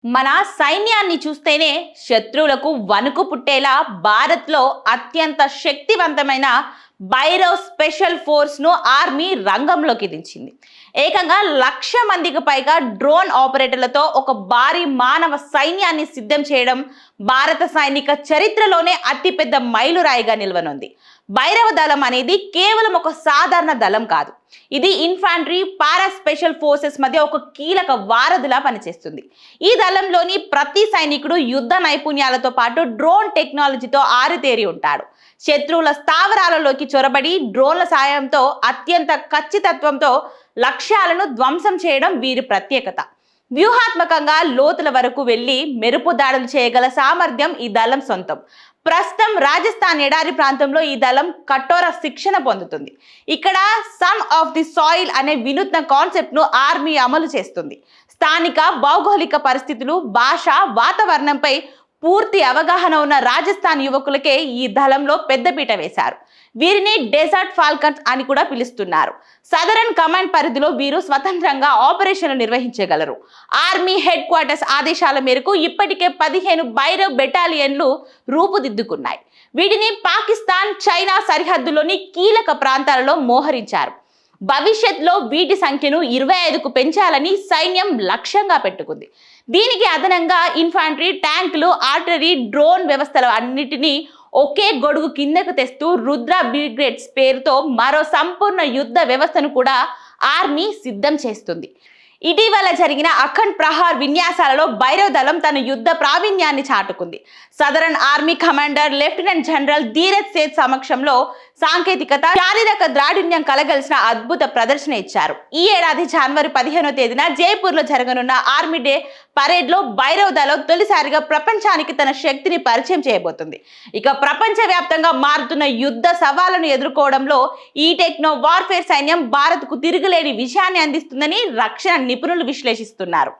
మన సైన్యాన్ని చూస్తేనే శత్రువులకు వణుకు పుట్టేలా భారత్లో అత్యంత శక్తివంతమైన భైరవ్ స్పెషల్ ఫోర్స్ ను ఆర్మీ రంగంలోకి దించింది. ఏకంగా 1,00,000 మందికి పైగా డ్రోన్ ఆపరేటర్లతో ఒక భారీ మానవ సైన్యాన్ని సిద్ధం చేయడం భారత సైనిక చరిత్రలోనే అతిపెద్ద మైలురాయిగా నిలవనుంది. భైరవ దళం అనేది కేవలం ఒక సాధారణ దళం కాదు. ఇది ఇన్ఫాంట్రీ, పారా స్పెషల్ ఫోర్సెస్ మధ్య ఒక కీలక వారధిలా పనిచేస్తుంది. ఈ దళంలోని ప్రతి సైనికుడు యుద్ధ నైపుణ్యాలతో పాటు డ్రోన్ టెక్నాలజీతో ఆరితేరి ఉంటాడు. శత్రువుల స్థావరాలలోకి చొరబడి డ్రోన్ల సాయంతో అత్యంత ఖచ్చితత్వంతో లక్ష్యాలను ధ్వంసం చేయడం వీరి ప్రత్యేకత. వ్యూహాత్మకంగా లోతుల వరకు వెళ్లి మెరుపు దాడులు చేయగల సామర్థ్యం ఈ దళం సొంతం. ప్రస్తుతం రాజస్థాన్ ఎడారి ప్రాంతంలో ఈ దళం కఠోర శిక్షణ పొందుతుంది. ఇక్కడ సన్ ఆఫ్ ది సాయిల్ అనే వినూత్న కాన్సెప్ట్ ను ఆర్మీ అమలు చేస్తుంది. స్థానిక భౌగోళిక పరిస్థితులు, భాష, వాతావరణంపై పూర్తి అవగాహన ఉన్న రాజస్థాన్ యువకులకే ఈ దళంలో పెద్దపీట వేశారు. వీరిని డెజర్ట్ ఫాల్కన్స్ అని కూడా పిలుస్తున్నారు. సదరన్ కమాండ్ పరిధిలో వీరు స్వతంత్రంగా ఆపరేషన్లు నిర్వహించగలరు. ఆర్మీ హెడ్ క్వార్టర్స్ ఆదేశాల మేరకు ఇప్పటికే 15 భైరవ్ బెటాలియన్లు రూపుదిద్దుకున్నాయి. వీటిని పాకిస్తాన్, చైనా సరిహద్దులోని కీలక ప్రాంతాలలో మోహరించారు. భవిష్యత్తులో వీటి సంఖ్యను 25కు పెంచాలని సైన్యం లక్ష్యంగా పెట్టుకుంది. దీనికి అదనంగా ఇన్ఫాంట్రీ, ట్యాంకులు, ఆర్టిలరీ, డ్రోన్ వ్యవస్థల అన్నిటినీ ఒకే గొడుగు కిందకు తెస్తూ రుద్ర బ్రిగేడ్స్ పేరుతో మరో సంపూర్ణ యుద్ధ వ్యవస్థను కూడా ఆర్మీ సిద్ధం చేస్తుంది. ఇటీవల జరిగిన అఖండ్ ప్రహార్ విన్యాసాలలో భైరవ్ దళం తన యుద్ధ ప్రావీణ్యాన్ని చాటుకుంది. Southern army commander lieutenant general Dheeraj Seth సమక్షంలో సాంకేతికత, శారీరక ద్రాఢ్యం కలగలిసిన అద్భుత ప్రదర్శన ఇచ్చారు. ఈ ఏడాది జనవరి 15వ తేదీన జైపూర్ లో జరగనున్న ఆర్మీ డే పరేడ్ లో భైరవ్ దళం తొలిసారిగా ప్రపంచానికి తన శక్తిని పరిచయం చేయబోతుంది. ఇక ప్రపంచ వ్యాప్తంగా మారుతున్న యుద్ధ సవాళ్లను ఎదుర్కోవడంలో ఈ టెక్నో వార్ఫేర్ సైన్యం భారత్ కు తిరుగులేని విజయాన్ని అందిస్తుందని రక్షణ నిపుణులు విశ్లేషిస్తున్నారు.